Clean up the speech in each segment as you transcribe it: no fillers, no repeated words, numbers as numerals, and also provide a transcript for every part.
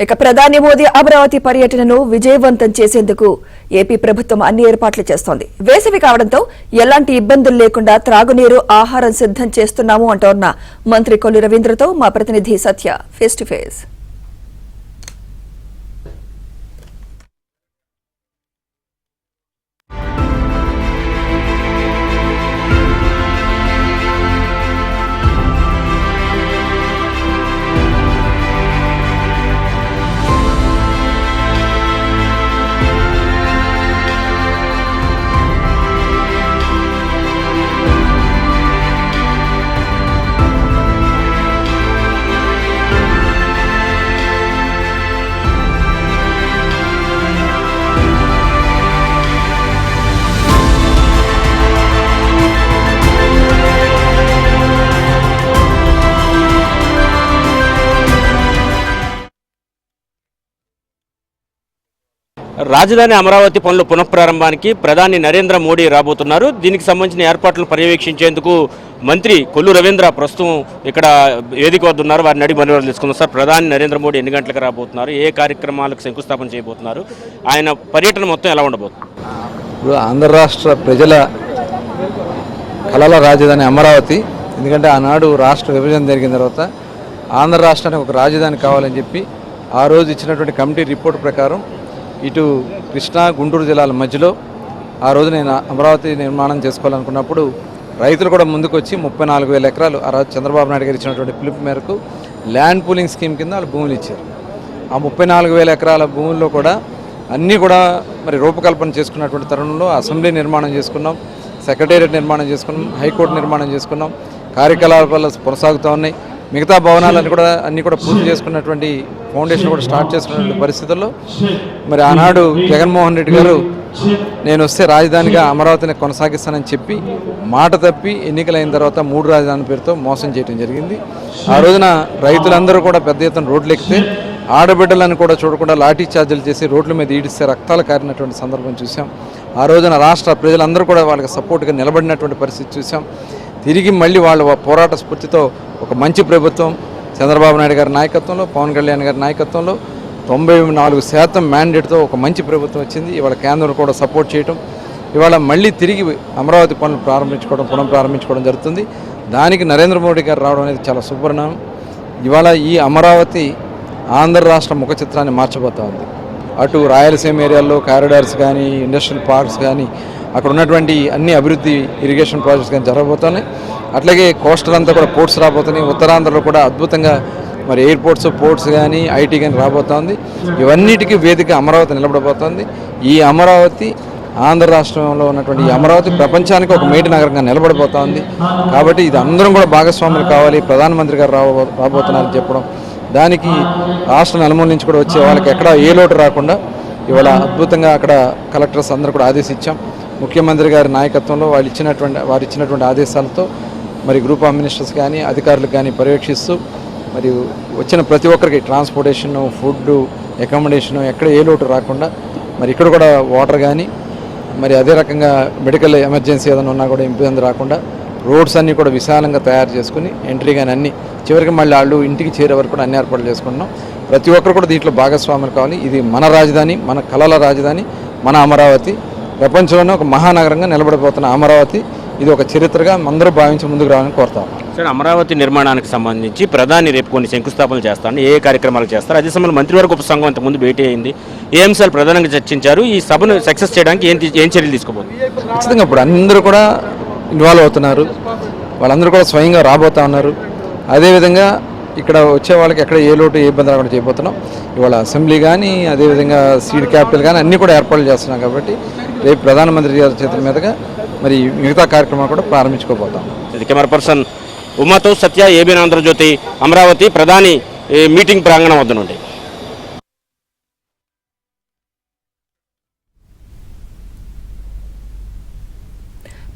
ఇక ప్రధాని మోదీ అమరావతి పర్యటనను విజయవంతం చేసేందుకు ఏపీ ప్రభుత్వం అన్ని ఏర్పాట్లు చేస్తోంది. వేసవి కావడంతో ఎలాంటి ఇబ్బందులు లేకుండా త్రాగునీరు, ఆహారం సిద్ధం చేస్తున్నాము అంటోన్న మంత్రి కొల్లు రవీంద్రతో మా ప్రతినిధి సత్య ఫేస్ టు ఫేస్. రాజధాని అమరావతి పనుల పునఃప్రారంభానికి ప్రధాని నరేంద్ర మోడీ రాబోతున్నారు. దీనికి సంబంధించిన ఏర్పాట్లను పర్యవేక్షించేందుకు మంత్రి కొల్లు రవీంద్ర ప్రస్తుతం ఇక్కడ వేదిక వద్ద ఉన్నారు. వారిని అడిగి మళ్ళీ తెలుసుకుందాం. సార్, ప్రధాని నరేంద్ర మోడీ ఎన్ని గంటలకు రాబోతున్నారు, ఏ కార్యక్రమాలకు శంకుస్థాపన చేయబోతున్నారు, ఆయన పర్యటన మొత్తం ఎలా ఉండబోతుంది? ఇప్పుడు ఆంధ్ర రాష్ట్ర ప్రజల కళల రాజధాని అమరావతి. ఎందుకంటే ఆనాడు రాష్ట్ర విభజన జరిగిన తర్వాత ఆంధ్ర రాష్ట్రానికి ఒక రాజధాని కావాలని చెప్పి ఆ రోజు ఇచ్చినటువంటి కమిటీ రిపోర్ట్ ప్రకారం ఇటు కృష్ణా, గుంటూరు జిల్లాల మధ్యలో ఆ రోజు నేను అమరావతి నిర్మాణం చేసుకోవాలనుకున్నప్పుడు రైతులు కూడా ముందుకు వచ్చి 34,000 ఎకరాలు ఆ రోజు చంద్రబాబు నాయుడు గారు ఇచ్చినటువంటి పిలుపు మేరకు ల్యాండ్ పూలింగ్ స్కీమ్ కింద వాళ్ళు భూములు ఇచ్చారు. ఆ 34,000 ఎకరాల భూముల్లో కూడా అన్నీ కూడా మరి రూపకల్పన చేసుకున్నటువంటి తరుణంలో అసెంబ్లీ నిర్మాణం చేసుకున్నాం, సెక్రటేరియట్ నిర్మాణం చేసుకున్నాం, హైకోర్టు నిర్మాణం చేసుకున్నాం, కార్యకలాపాలు కొనసాగుతూ ఉన్నాయి. మిగతా భవనాలన్నీ కూడా పూర్తి చేసుకున్నటువంటి ఫౌండేషన్ కూడా స్టార్ట్ చేసుకున్నటువంటి పరిస్థితుల్లో మరి ఆనాడు జగన్మోహన్ రెడ్డి గారు నేను వస్తే రాజధానిగా అమరావతిని కొనసాగిస్తానని చెప్పి మాట తప్పి ఎన్నికలైన తర్వాత 3 రాజధాని పేరుతో మోసం చేయడం జరిగింది. ఆ రోజున రైతులందరూ కూడా పెద్ద ఎత్తున రోడ్లు ఎక్కితే ఆడబిడ్డలను కూడా చూడకుండా లాఠీ చార్జీలు చేసి రోడ్ల మీద ఈడిస్తే రక్తాలు కారినటువంటి సందర్భం చూసాం. ఆ రోజున రాష్ట్ర ప్రజలందరూ కూడా వాళ్ళకి సపోర్ట్గా నిలబడినటువంటి పరిస్థితి చూసాం. తిరిగి మళ్ళీ వాళ్ళ పోరాట స్ఫూర్తితో ఒక మంచి ప్రభుత్వం చంద్రబాబు నాయుడు గారి నాయకత్వంలో, పవన్ కళ్యాణ్ గారి నాయకత్వంలో 94% మ్యాండేట్తో ఒక మంచి ప్రభుత్వం వచ్చింది. ఇవాళ కేంద్రం కూడా సపోర్ట్ చేయటం, ఇవాళ మళ్ళీ తిరిగి అమరావతి పనులు పునఃప్రారంభించుకోవడం జరుగుతుంది. దానికి నరేంద్ర మోడీ గారు రావడం అనేది చాలా శుభపరిణామం. ఇవాళ ఈ అమరావతి ఆంధ్ర రాష్ట్ర ముఖ చిత్రాన్ని మార్చబోతూ ఉంది. అటు రాయలసీమ ఏరియాల్లో కారిడార్స్ కానీ, ఇండస్ట్రియల్ పార్క్స్ కానీ, అక్కడ ఉన్నటువంటి అన్ని అభివృద్ధి ఇరిగేషన్ ప్రాజెక్ట్స్ కానీ జరగబోతున్నాయి. అట్లాగే కోస్టల్ అంతా కూడా పోర్ట్స్ రాబోతున్నాయి. ఉత్తరాంధ్రలో కూడా అద్భుతంగా మరి ఎయిర్పోర్ట్స్, పోర్ట్స్ కానీ, ఐటీ కానీ రాబోతోంది. ఇవన్నిటికీ వేదిక అమరావతి నిలబడబోతోంది. ఈ అమరావతి ఆంధ్ర రాష్ట్రంలో ఉన్నటువంటి ఈ అమరావతి ప్రపంచానికి ఒక మేటి నగరంగా నిలబడిపోతోంది. కాబట్టి ఇది అందరం కూడా భాగస్వాములు కావాలి, ప్రధానమంత్రి గారు రాబోతున్నారని చెప్పడం, దానికి రాష్ట్ర నలుమూల నుంచి కూడా వచ్చే వాళ్ళకి ఎక్కడ ఏ లోటు రాకుండా ఇవాళ అద్భుతంగా అక్కడ కలెక్టర్స్ అందరూ కూడా ఆదేశించాం. ముఖ్యమంత్రి గారి నాయకత్వంలో వారు ఇచ్చినటువంటి ఆదేశాలతో మరి గ్రూప్ ఆఫ్ మినిస్టర్స్ కానీ, అధికారులకు కానీ పర్యవేక్షిస్తూ మరి వచ్చిన ప్రతి ఒక్కరికి ట్రాన్స్పోర్టేషను, ఫుడ్, అకామిడేషను ఎక్కడ ఏ లోటు రాకుండా మరి ఇక్కడ కూడా వాటర్ కానీ, మరి అదే రకంగా మెడికల్ ఎమర్జెన్సీ ఏదైనా ఉన్నా కూడా ఇబ్బంది రాకుండా రోడ్స్ అన్నీ కూడా విశాలంగా తయారు చేసుకుని ఎంట్రీ కానీ అన్నీ చివరికి మళ్ళీ వాళ్ళు ఇంటికి చేరే వరకు కూడా అన్ని ఏర్పాట్లు చేసుకుంటున్నాం. ప్రతి ఒక్కరు కూడా దీంట్లో భాగస్వాములు కావాలి. ఇది మన రాజధాని, మన కళల రాజధాని, మన అమరావతి. ప్రపంచంలోనే ఒక మహానగరంగా నిలబడిపోతున్న అమరావతి ఇది ఒక చరిత్రగా అందరూ భావించి ముందుకు రావాలని కోరుతాం. సార్, అమరావతి నిర్మాణానికి సంబంధించి ప్రధాని రేపు కొన్ని శంకుస్థాపనలు చేస్తారని, ఏ కార్యక్రమాలు చేస్తారు? అదే సమయంలో మంత్రివర్గ ఉపసంఘం అంతకుముందు భేటీ అయింది. ఏ అంశాలు ప్రధానంగా చర్చించారు? ఈ సభను సక్సెస్ చేయడానికి ఏం చర్యలు తీసుకోబోతుంది? ఖచ్చితంగా ఇప్పుడు అందరూ కూడా ఇన్వాల్వ్ అవుతున్నారు. వాళ్ళందరూ కూడా స్వయంగా రాబోతా ఉన్నారు. అదేవిధంగా ఇక్కడ వచ్చే వాళ్ళకి ఎక్కడ ఏ లోటు ఏ ఇబ్బంది రాకుండా చేయబోతున్నాం. ఇవాళ అసెంబ్లీ కానీ, అదేవిధంగా సీడ్ క్యాపిటల్ కానీ అన్నీ కూడా ఏర్పాట్లు చేస్తున్నాం. కాబట్టి రేపు ప్రధానమంత్రి గారి చేతుల మీదుగా మరి మిగతా కార్యక్రమాలు కూడా ప్రారంభించుకోబోతాం. కెమెరా పర్సన్ ఉమాతో సత్య, ఏబీఎన్ ఆంధ్రజ్యోతి, అమరావతి ప్రధాని మీటింగ్ ప్రాంగణం వద్ద నుండి.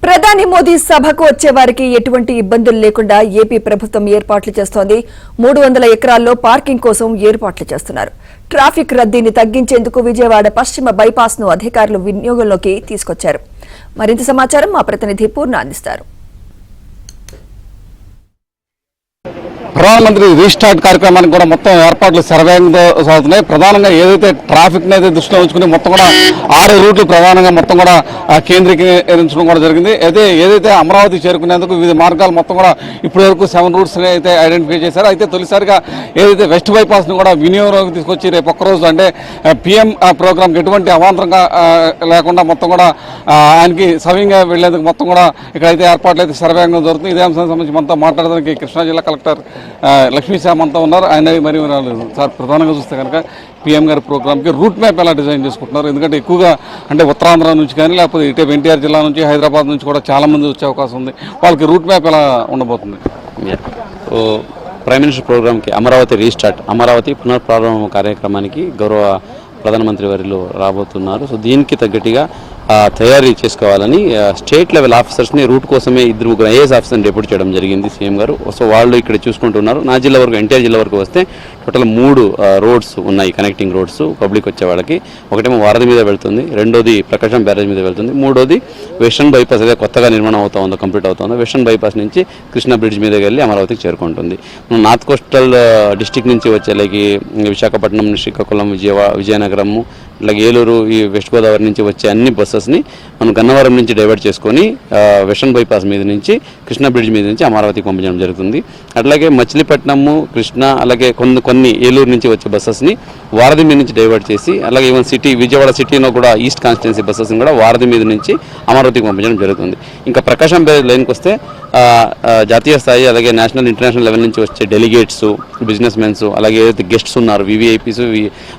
ప్రధాని మోదీ సభకు వచ్చే వారికి ఎటువంటి ఇబ్బందులు లేకుండా ఏపీ ప్రభుత్వం ఏర్పాట్లు చేస్తోంది. 300 ఎకరాల్లో పార్కింగ్ కోసం ఏర్పాట్లు చేస్తున్నారు. ట్రాఫిక్ రద్దీని తగ్గించేందుకు విజయవాడ పశ్చిమ బైపాస్ ను అధికారులు వినియోగంలోకి తీసుకొచ్చారు. మరింత సమాచారం మా ప్రతినిధి పూర్ణ అందిస్తారు. ప్రధానమంత్రి రీస్టార్ట్ కార్యక్రమానికి కూడా మొత్తం ఏర్పాట్లు శరవేగంతో సాగుతున్నాయి. ప్రధానంగా ఏదైతే ట్రాఫిక్ని అయితే దృష్టిలో ఉంచుకుని మొత్తం కూడా 6 రూట్లు ప్రధానంగా మొత్తం కూడా కేంద్రీకరించడం కూడా జరిగింది. అయితే ఏదైతే అమరావతి చేరుకునేందుకు వివిధ మార్గాలు మొత్తం కూడా ఇప్పటి వరకు 7 రూట్స్ అయితే ఐడెంటిఫై చేశారు. అయితే తొలిసారిగా ఏదైతే వెస్ట్ బైపాస్ని కూడా వినియోగంలోకి తీసుకొచ్చి రేపు ఒక్కరోజు అంటే పిఎం ప్రోగ్రామ్కి ఎటువంటి అవాంతరంగా లేకుండా మొత్తం కూడా ఆయనకి సవ్యంగా వెళ్లేందుకు మొత్తం కూడా ఇక్కడైతే ఏర్పాట్లు అయితే శరవేగంగా జరుగుతుంది. ఇదే అంశానికి సంబంధించి మనతో మాట్లాడడానికి కృష్ణా జిల్లా కలెక్టర్ లక్ష్మీశ్యామ్ అంతా ఉన్నారు. ఆయన మరి సార్ ప్రధానంగా చూస్తే కనుక పిఎం గారి ప్రోగ్రామ్కి రూట్ మ్యాప్ ఎలా డిజైన్ చేసుకుంటున్నారు? ఎందుకంటే ఎక్కువగా అంటే ఉత్తరాంధ్ర నుంచి కానీ లేకపోతే ఇటే ఎన్టీఆర్ జిల్లా నుంచి హైదరాబాద్ నుంచి కూడా చాలామంది వచ్చే అవకాశం ఉంది. వాళ్ళకి రూట్ మ్యాప్ ఎలా ఉండబోతుంది? ప్రైమ్ మినిస్టర్ ప్రోగ్రామ్కి అమరావతి రీస్టార్ట్, అమరావతి పునఃప్రారంభం కార్యక్రమానికి గౌరవ ప్రధానమంత్రి వర్యులు రాబోతున్నారు. సో దీనికి తగ్గట్టుగా తయారీ చేసుకోవాలని స్టేట్ లెవెల్ ఆఫీసర్స్ని రూట్ కోసమే 2 ఐఏఎస్ ఆఫీసర్ని డిప్యూట్ చేయడం జరిగింది సీఎం గారు. సో వాళ్ళు ఇక్కడ చూసుకుంటున్నారు. నా జిల్లా వరకు ఎన్టీఆర్ జిల్లా వరకు వస్తే టోటల్ 3 రోడ్స్ ఉన్నాయి, కనెక్టింగ్ రోడ్స్ పబ్లిక్ వచ్చే వాళ్ళకి. ఒకటేమో వారధి మీద వెళ్తుంది, రెండోది ప్రకాశం బ్యారేజ్ మీద వెళ్తుంది, మూడోది వెస్టర్న్ బైపాస్ ఏదైతే కొత్తగా నిర్మాణం అవుతా ఉందో, కంప్లీట్ అవుతుందో వెస్టర్న్ బైపాస్ నుంచి కృష్ణా బ్రిడ్జ్ మీదకి వెళ్ళి అమరావతికి చేరుకుంటుంది. నార్త్ కోస్టల్ డిస్టిక్ నుంచి వచ్చే లైక్ విశాఖపట్నం, శ్రీకాకుళం, విజయనగరము, అలాగే ఏలూరు, ఈ వెస్ట్ గోదావరి నుంచి వచ్చే అన్ని బస్సెస్ని మనం గన్నవరం నుంచి డైవర్ట్ చేసుకొని వెస్టర్న్ బైపాస్ మీద నుంచి కృష్ణా బ్రిడ్జ్ మీద నుంచి అమరావతికి పంపించడం జరుగుతుంది. అట్లాగే మచిలీపట్నము, కృష్ణా, అలాగే కొన్ని ఏలూరు నుంచి వచ్చే బస్సెస్ని వారధి మీద నుంచి డైవర్ట్ చేసి, అలాగే ఈవెన్ సిటీ విజయవాడ సిటీలో కూడా ఈస్ట్ కాన్స్టిట్యున్సీ బస్సెస్ని కూడా వారధి మీద నుంచి అమరావతికి పంపించడం జరుగుతుంది. ఇంకా ప్రకాశం బ్యారేజ్ లైన్కి వస్తే జాతీయ స్థాయి అలాగే నేషనల్ ఇంటర్నేషనల్ లెవెల్ నుంచి వచ్చే డెలిగేట్స్, బిజినెస్ మెన్స్, అలాగే ఏదైతే గెస్ట్స్ ఉన్నారు, వివిఐపీస్,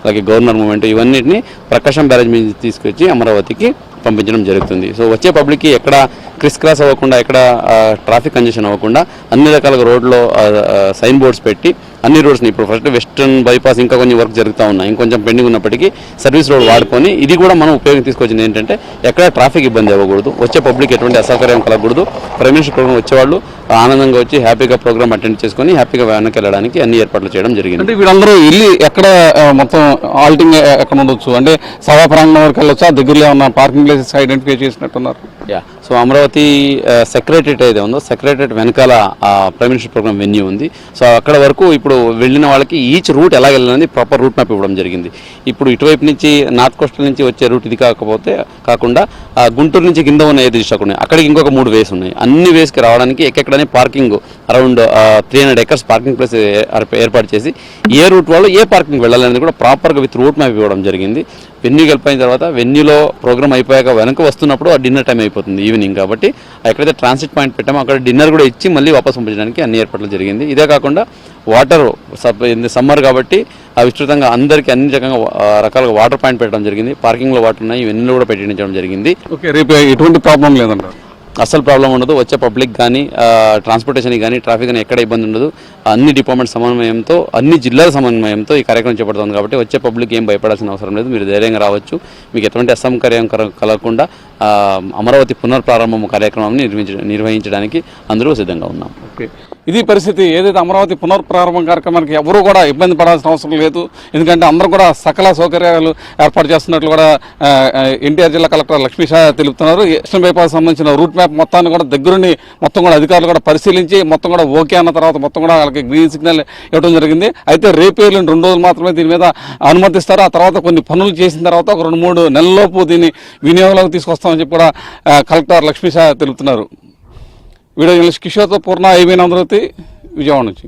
అలాగే గవర్నర్ మూమెంట్, ఇవన్నిటిని ప్రకాశం బ్యారేజ్ మీద తీసుకొచ్చి అమరావతికి పంపించడం జరుగుతుంది. సో వచ్చే పబ్లిక్కి ఎక్కడ క్రాస్ అవ్వకుండా, ఎక్కడ ట్రాఫిక్ కంజెషన్ అవ్వకుండా అన్ని రకాల రోడ్లో సైన్ బోర్డ్స్ పెట్టి అన్ని రోడ్స్ని ఇప్పుడు ఫస్ట్ వెస్టర్న్ బైపాస్ ఇంకా కొంచెం వర్క్ జరుగుతూ ఉన్నాయి, ఇంకొంచెం పెండింగ్ ఉన్నప్పటికీ సర్వీస్ రోడ్ వాడుకొని ఇది కూడా మనం ఉపయోగం తీసుకొచ్చింది ఏంటంటే ఎక్కడ ట్రాఫిక్ ఇబ్బంది అవ్వకూడదు, వచ్చే పబ్లిక్ ఎటువంటి అసౌకర్యం కలగకూడదు. ప్రైమ్ మినిస్టర్ ప్రోగ్రామ్ వచ్చేవాళ్ళు ఆనందంగా వచ్చి హ్యాపీగా ప్రోగ్రామ్ అటెండ్ చేసుకొని హ్యాపీగా వెనక్కి వెళ్ళడానికి అన్ని ఏర్పాట్లు చేయడం జరిగింది. అంటే వీళ్ళందరూ వెళ్ళి ఎక్కడ మొత్తం ఆల్టింగ్ ఎక్కడ ఉండొచ్చు? అంటే సభా ప్రాంగణం వరకు వెళ్ళొచ్చా? దగ్గరలో ఉన్న పార్కింగ్ ప్లేసెస్ ఐడెంటిఫై చేసినట్టున్నారు. సో అమరావతి సెక్రటరేట్ ఏదో ఉందో సెక్రటరేట్ వెనకాల ప్రైమ్ మినిస్టర్ ప్రోగ్రామ్ వెన్యూ ఉంది. సో అక్కడ వరకు ఇప్పుడు వెళ్ళిన వాళ్ళకి ఈచ్ రూట్ ఎలా వెళ్ళాలని ప్రాపర్ రూట్ మ్యాప్ ఇవ్వడం జరిగింది. ఇప్పుడు ఇటువైపు నుంచి నార్త్ కోస్టల్ నుంచి వచ్చే రూట్ ఇది కాకుండా గుంటూరు నుంచి కింద ఉన్న ఏది ఉన్నాయి అక్కడికి ఇంకొక 3 వేస్ ఉన్నాయి. అన్ని వేస్కి రావడానికి ఎక్కడనే parking around 300 acres parking place ఏర్పాటు చేసి ఏ రూట్ వాళ్ళు ఏ పార్కింగ్ వెళ్ళాలనేది కూడా ప్రాపర్గా విత్ రూట్ మ్యాప్ ఇవ్వడం జరిగింది. వెన్యూ వెళ్ళిపోయిన తర్వాత వెన్యూలో ప్రోగ్రామ్ అయిపోయాక వెనక వస్తున్నప్పుడు ఆ డిన్నర్ టైం అయిపోతుంది ఈవినింగ్, కాబట్టి ఎక్కడైతే ట్రాన్సిట్ పాయింట్ పెట్టామో అక్కడ డిన్నర్ కూడా ఇచ్చి మళ్ళీ వాపస్ పంపించడానికి అన్ని ఏర్పాట్లు జరిగింది. ఇదే కాకుండా వాటర్ సమ్మర్ కాబట్టి విస్తృతంగా అందరికీ అన్ని రకాలుగా వాటర్ పాయింట్ పెట్టడం జరిగింది. పార్కింగ్లో వాటర్ ఉన్నాయి, ఇవన్నీ కూడా పెట్టించడం జరిగింది. ఓకే, రేపు ఎటువంటి ప్రాబ్లం లేదంటారు? అసలు ప్రాబ్లం ఉండదు. వచ్చే పబ్లిక్ కానీ ట్రాన్స్పోర్టేషన్ కానీ ట్రాఫిక్ కానీ ఎక్కడ ఇబ్బంది ఉండదు. అన్ని డిపార్ట్మెంట్ సమన్వయంతో, అన్ని జిల్లాల సమన్వయంతో ఈ కార్యక్రమం చేపడుతుంది కాబట్టి వచ్చే పబ్లిక్ ఏం భయపడాల్సిన అవసరం లేదు. మీరు ధైర్యంగా రావచ్చు. మీకు ఎటువంటి అసౌకర్యం కలగకుండా అమరావతి పునఃప్రారంభం కార్యక్రమాన్ని నిర్వహించడానికి అందరూ సిద్ధంగా ఉన్నాం. ఓకే, ఇది పరిస్థితి. ఏదైతే అమరావతి పునఃప్రారంభం కార్యక్రమానికి ఎవరు కూడా ఇబ్బంది పడాల్సిన అవసరం లేదు. ఎందుకంటే అందరూ కూడా సకల సౌకర్యాలు ఏర్పాటు చేస్తున్నట్లు కూడా ఎన్టీఆర్ జిల్లా కలెక్టర్ లక్ష్మీషా తెలుపుతున్నారు. వెస్టర్న్ బైపాస్ సంబంధించిన రూట్ మ్యాప్ మొత్తాన్ని కూడా దగ్గరుండి మొత్తం కూడా అధికారులు కూడా పరిశీలించి మొత్తం కూడా ఓకే అన్న తర్వాత మొత్తం కూడా వాళ్ళకి గ్రీన్ సిగ్నల్ ఇవ్వడం జరిగింది. అయితే రేపు 2 రోజులు మాత్రమే దీని మీద అనుమతిస్తారు. ఆ తర్వాత కొన్ని పనులు చేసిన తర్వాత ఒక 2-3 నెలల్లోపు దీన్ని వినియోగంలోకి తీసుకొస్తామని చెప్పి కూడా కలెక్టర్ లక్ష్మీషా తెలుపుతున్నారు. వీడియో జర్నలిస్ట్ కిషోర్తో పూర్ణ, ఐబీ అమరావతి, విజయవాడ నుంచి.